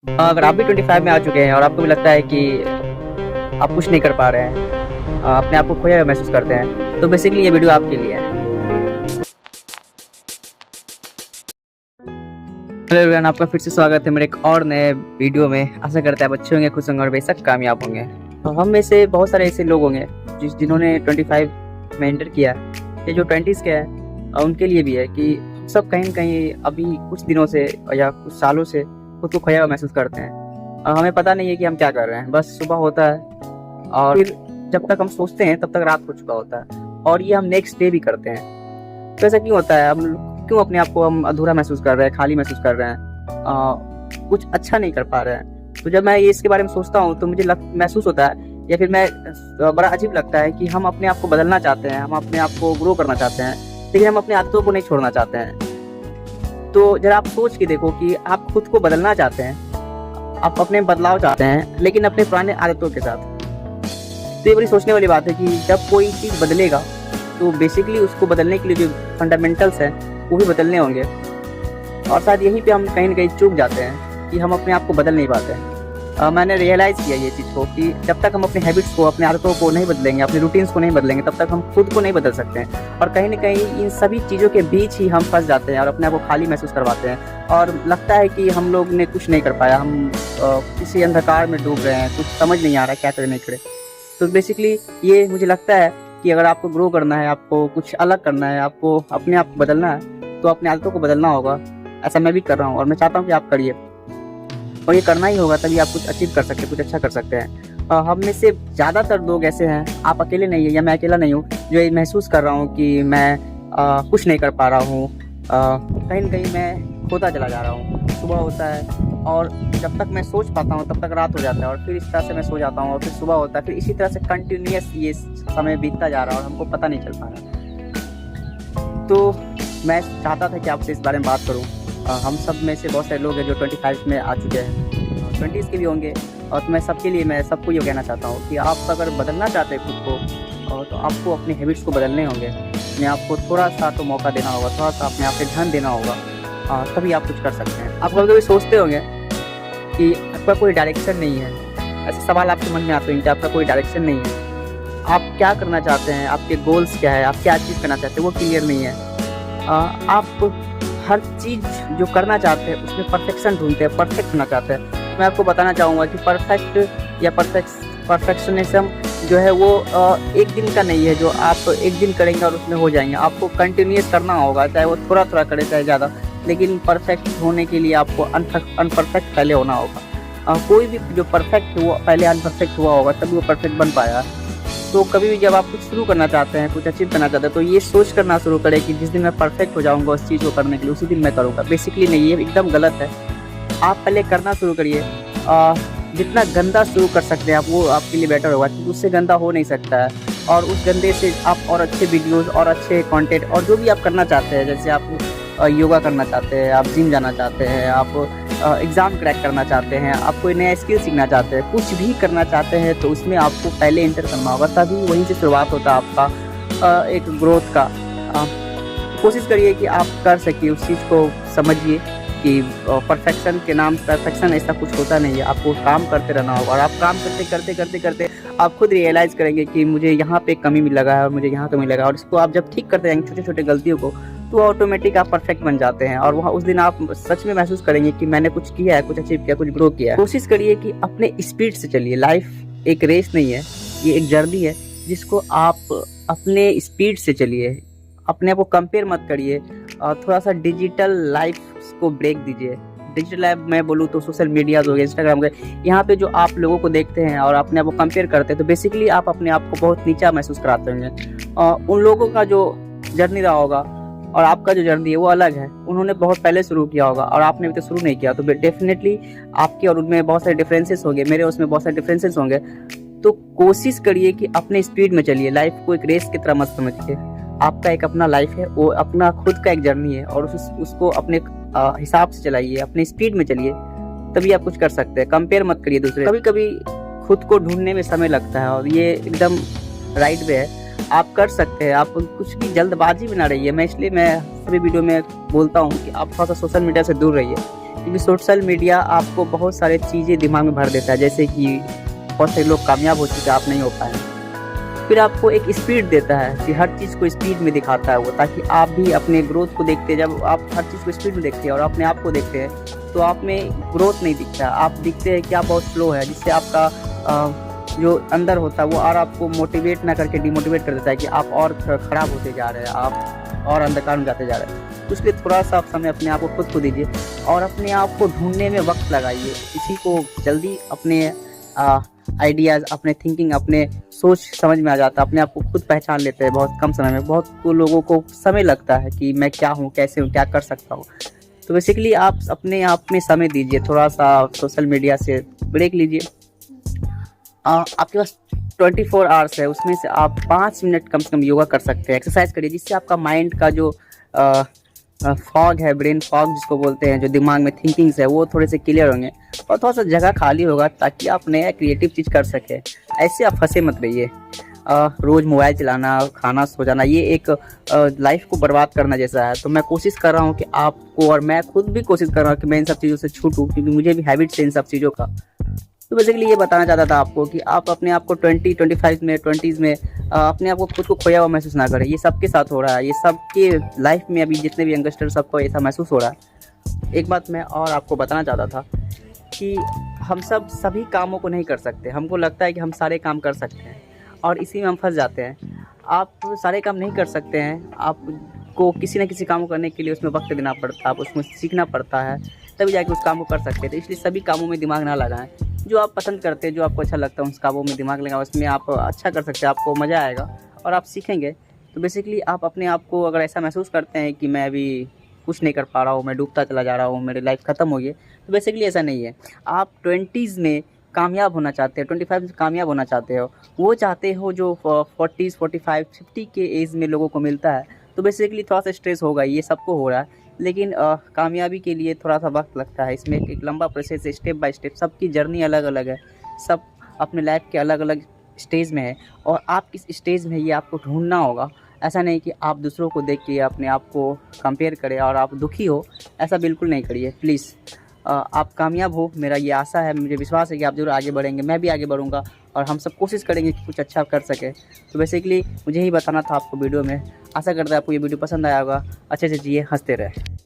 अगर आप भी 25 में आ चुके हैं और आपको भी लगता है कि आप कुछ नहीं कर पा रहे हैं, अपने आप को खोया हुआ महसूस करते हैं, तो बेसिकली ये वीडियो आपके लिए है। हेलो एवरीवन, आपका फिर से स्वागत है मेरे एक और नए वीडियो में। आशा करते हैं आप अच्छे होंगे, खुश होंगे और बेशक कामयाब होंगे। हम में से बहुत सारे ऐसे लोग होंगे जिन्होंने 25 में एंटर किया, ये जो 20s के हैं उनके लिए भी है कि सब कहीं न कहीं अभी कुछ दिनों से या कुछ सालों से खुद को खोया हुआ महसूस करते हैं। हमें पता नहीं है कि हम क्या कर रहे हैं, बस सुबह होता है और फिर जब तक हम सोचते हैं तब तक रात हो चुका होता है, और ये हम नेक्स्ट डे भी करते हैं। तो ऐसा क्यों होता है? हम क्यों अपने आप को हम अधूरा महसूस कर रहे हैं, खाली महसूस कर रहे हैं, कुछ अच्छा नहीं कर पा रहे हैं? तो जब मैं ये इसके बारे में सोचता हूँ तो मुझे महसूस होता है, या फिर मैं बड़ा अजीब लगता है कि हम अपने आप को बदलना चाहते हैं, हम अपने आप को ग्रो करना चाहते हैं, लेकिन हम अपनी आदतों को नहीं छोड़ना चाहते हैं। तो जरा आप सोच के देखो कि आप खुद को बदलना चाहते हैं, आप अपने बदलाव चाहते हैं, लेकिन अपने पुराने आदतों के साथ। तो ये बड़ी सोचने वाली बात है कि जब कोई चीज़ बदलेगा तो बेसिकली उसको बदलने के लिए जो फंडामेंटल्स हैं वो भी बदलने होंगे, और शायद यहीं पे हम कहीं ना कहीं चूक जाते हैं कि हम अपने आप को बदल नहीं पाते हैं। मैंने रियलाइज़ किया ये चीज़ को कि जब तक हम अपने हैबिट्स को, अपने आदतों को नहीं बदलेंगे, अपने रूटीन्स को नहीं बदलेंगे, तब तक हम खुद को नहीं बदल सकते हैं। और कहीं ना कहीं इन सभी चीज़ों के बीच ही हम फंस जाते हैं और अपने आप को खाली महसूस करवाते हैं, और लगता है कि हम लोग ने कुछ नहीं कर पाया, हम किसी अंधकार में डूब रहे हैं, कुछ समझ नहीं आ रहा है क्या करें नहीं करें। तो बेसिकली ये मुझे लगता है कि अगर आपको ग्रो करना है, आपको कुछ अलग करना है, आपको अपने आप को बदलना है, तो अपने आदतों को बदलना होगा। ऐसा मैं भी कर रहा हूँ और मैं चाहता हूँ कि आप करिए, और ये करना ही होगा, तभी आप कुछ अचीव कर सकते हैं, कुछ अच्छा कर सकते हैं। हम में से ज़्यादातर लोग ऐसे हैं, आप अकेले नहीं है या मैं अकेला नहीं हूँ, जो ये महसूस कर रहा हूँ कि मैं कुछ नहीं कर पा रहा हूँ, कहीं ना कहीं मैं खोता चला जा रहा हूँ। सुबह होता है और जब तक मैं सोच पाता हूँ तब तक रात हो जाता है, और फिर इस तरह से मैं सो जाता हूँ और फिर सुबह होता है, फिर इसी तरह से कंटिन्यूअस ये समय बीतता जा रहा है और हमको पता नहीं चल पा रहा। तो मैं चाहता था कि आपसे इस बारे में बात करूँ। हम सब में से बहुत सारे लोग हैं जो 25 में आ चुके हैं, 20s के भी होंगे, और मैं सबके लिए, मैं सबको ये कहना चाहता हूँ कि आप अगर बदलना चाहते हैं खुद को, तो आपको अपने हैबिट्स को बदलने होंगे। अपने आप को थोड़ा सा तो मौका देना होगा, थोड़ा सा अपने आप पे ध्यान देना होगा, तभी आप कुछ कर सकते हैं। आप कभी कभी सोचते होंगे कि आपका कोई डायरेक्शन नहीं है, ऐसे सवाल आपके मन में आते हैं कि आपका कोई डायरेक्शन नहीं है, आप क्या करना चाहते हैं, आपके गोल्स क्या है, आप क्या अचीव करना चाहते हैं, वो क्लियर नहीं है। आप हर चीज़ जो करना चाहते हैं उसमें परफेक्शन ढूंढते हैं, परफेक्ट होना चाहते हैं। मैं आपको बताना चाहूँगा कि परफेक्ट या परफेक्शनिज्म जो है वो एक दिन का नहीं है, जो आप एक दिन करेंगे और उसमें हो जाएंगे। आपको कंटिन्यूस करना होगा, चाहे वो थोड़ा थोड़ा करे चाहे ज़्यादा, लेकिन परफेक्ट होने के लिए आपको अनपरफेक्ट पहले होना होगा। कोई भी जो परफेक्ट वो पहले अनपरफेक्ट हुआ होगा तभी वो परफेक्ट बन पाया। तो कभी भी जब आप कुछ शुरू करना चाहते हैं, कुछ अचीव करना चाहते हैं, तो ये सोच करना शुरू करें कि जिस दिन मैं परफेक्ट हो जाऊंगा उस चीज़ को करने के लिए, उसी दिन मैं करूंगा। बेसिकली नहीं, ये एकदम गलत है। आप पहले करना शुरू करिए। जितना गंदा शुरू कर सकते हैं आप, वो आपके लिए बेटर होगा, क्योंकि उससे गंदा हो नहीं सकता है। और उस गंदे से आप और अच्छे वीडियोज़ और अच्छे कॉन्टेंट और जो भी आप करना चाहते हैं, जैसे आप योगा करना चाहते हैं, आप जिम जाना चाहते हैं, आप एग्ज़ाम क्रैक करना चाहते हैं, आप कोई नया स्किल सीखना चाहते हैं, कुछ भी करना चाहते हैं, तो उसमें आपको पहले एंटर करना होगा, तभी वहीं से शुरुआत होता है आपका एक ग्रोथ का। कोशिश करिए कि आप कर सकिए, उस चीज़ को समझिए कि परफेक्शन के नाम, परफेक्शन ऐसा कुछ होता नहीं है। आपको काम करते रहना होगा, और आप काम करते करते करते करते आप खुद रियलाइज़ करेंगे कि मुझे यहाँ पे कमी मिल लगा है और मुझे यहाँ कमी लगा, और इसको आप जब ठीक करते जाएंगे छोटे छोटे गलतियों को, तो ऑटोमेटिक आप परफेक्ट बन जाते हैं। और वहाँ उस दिन आप सच में महसूस करेंगे कि मैंने कुछ किया है, कुछ अचीव किया, कुछ ग्रो किया है। कोशिश करिए कि अपने स्पीड से चलिए। लाइफ एक रेस नहीं है, ये एक जर्नी है, जिसको आप अपने स्पीड से चलिए। अपने आप को कंपेयर मत करिए, और थोड़ा सा डिजिटल लाइफ को ब्रेक दीजिए। डिजिटल लाइफ मैं बोलूँ तो सोशल मीडिया हो गए, इंस्टाग्राम हो गए, यहाँ पे जो आप लोगों को देखते हैं और अपने आप को कंपेयर करते हैं, तो बेसिकली आप अपने आप को बहुत नीचा महसूस कराते होंगे। उन लोगों का जो जर्नी रहा होगा और आपका जो जर्नी है वो अलग है। उन्होंने बहुत पहले शुरू किया होगा और आपने अभी तक शुरू नहीं किया, तो डेफिनेटली आपके और उनमें बहुत सारे डिफरेंसेस होंगे, मेरे उसमें बहुत सारे डिफरेंसेस होंगे। तो कोशिश करिए कि अपने स्पीड में चलिए। लाइफ को एक रेस की तरह मत समझिए। आपका एक अपना लाइफ है, वो अपना खुद का एक जर्नी है, और उसको अपने हिसाब से चलाइए, अपने स्पीड में चलिए, तभी आप कुछ कर सकते हैं। कंपेयर मत करिए दूसरे। कभी कभी खुद को ढूंढने में समय लगता है, और ये एकदम राइट वे है। आप कर सकते हैं, आप कुछ की जल्दबाजी में ना रहिए। मैं इसलिए मैं सभी वीडियो में बोलता हूँ कि आप थोड़ा सा सोशल मीडिया से दूर रहिए, क्योंकि सोशल मीडिया आपको बहुत सारी चीज़ें दिमाग में भर देता है, जैसे कि बहुत से लोग कामयाब हो चुके आप नहीं हो पाए। फिर आपको एक स्पीड देता है कि हर चीज़ को स्पीड में दिखाता है वो, ताकि आप भी अपने ग्रोथ को देखते हैं। जब आप हर चीज़ को स्पीड में देखते हैं और अपने आप को देखते हैं तो आप में ग्रोथ नहीं दिखता, आप दिखते हैं कि आप बहुत स्लो है, जिससे आपका जो अंदर होता है वो और आपको मोटिवेट ना करके डिमोटिवेट कर देता है कि आप और ख़राब होते जा रहे हैं, आप और अंधकार में जाते जा रहे हैं। तो इसलिए थोड़ा सा आप समय अपने आप को खुद को दीजिए और अपने आप को ढूंढने में वक्त लगाइए। किसी को जल्दी अपने आइडियाज़, अपने थिंकिंग, अपने सोच समझ में आ जाता है, अपने आप को खुद पहचान लेते हैं बहुत कम समय में। बहुत को लोगों को समय लगता है कि मैं क्या हूँ, कैसे हूँ, क्या कर सकता हूँ। तो बेसिकली आप अपने आप में समय दीजिए, थोड़ा सा सोशल मीडिया से ब्रेक लीजिए। आपके पास 24 आवर्स है, उसमें से आप 5 मिनट कम से कम योगा कर सकते हैं, एक्सरसाइज करिए, जिससे आपका माइंड का जो फॉग है, ब्रेन फॉग जिसको बोलते हैं, जो दिमाग में थिंकिंग्स है वो थोड़े से क्लियर होंगे और थोड़ा सा जगह खाली होगा, ताकि आप नया क्रिएटिव चीज़ कर सकें। ऐसे आप फंसे मत रहिए। रोज़ मोबाइल चलाना, खाना, सो जाना, ये एक लाइफ को बर्बाद करना जैसा है। तो मैं कोशिश कर रहा हूँ कि आपको, और मैं खुद भी कोशिश कर रहा हूँ कि मैं इन सब चीज़ों से छूटूँ, क्योंकि मुझे भी हैबिट्स है इन सब चीज़ों का। तो बेसिकली ये बताना चाहता था आपको कि आप अपने आप को 25 में, 20s में अपने आप को खुद को खोया हुआ महसूस ना करें। ये सबके साथ हो रहा है, ये सबके लाइफ में अभी जितने भी यंगस्टर, सबको ऐसा महसूस हो रहा है। एक बात मैं और आपको बताना चाहता था कि हम सब सभी कामों को नहीं कर सकते। हमको लगता है कि हम सारे काम कर सकते हैं और इसी में हम फंस जाते हैं। आप सारे काम नहीं कर सकते हैं, आपको किसी न किसी काम को करने के लिए उसमें वक्त देना पड़ता है, आप उसमें सीखना पड़ता है, तभी जाके उस काम को कर सकते हैं। तो इसलिए सभी कामों में दिमाग ना लगाएं। जो आप पसंद करते हैं, जो आपको अच्छा लगता है, उस कामों में दिमाग लगाएं, उसमें आप अच्छा कर सकते हैं, आपको मज़ा आएगा और आप सीखेंगे। तो बेसिकली आप अपने आप को अगर ऐसा महसूस करते हैं कि मैं अभी कुछ नहीं कर पा रहा हूँ, मैं डूबता चला जा रहा हूँ, मेरी लाइफ ख़त्म हो गई, तो बेसिकली ऐसा नहीं है। आप 20s में कामयाब होना चाहते हो, 25 में कामयाब होना चाहते हो, वो चाहते हो जो 40s, 45, 50 के एज में लोगों को मिलता है। तो बेसिकली थोड़ा सा स्ट्रेस होगा, ये सबको हो रहा है, लेकिन कामयाबी के लिए थोड़ा सा वक्त लगता है। इसमें एक लंबा प्रोसेस है, स्टेप बाय स्टेप। सबकी जर्नी अलग अलग है, सब अपने लाइफ के अलग अलग स्टेज में है और आप किस स्टेज में है ये आपको ढूंढना होगा। ऐसा नहीं कि आप दूसरों को देख के अपने आप को कंपेयर करें और आप दुखी हो, ऐसा बिल्कुल नहीं करिए प्लीज़। आप कामयाब हो, मेरा ये आशा है, मुझे विश्वास है कि आप ज़रूर आगे बढ़ेंगे, मैं भी आगे बढ़ूँगा और हम सब कोशिश करेंगे कि कुछ अच्छा कर सके। तो बेसिकली मुझे ही बताना था आपको वीडियो में। आशा करता है आपको ये वीडियो पसंद आया होगा। अच्छे से जिए, हंसते रहे।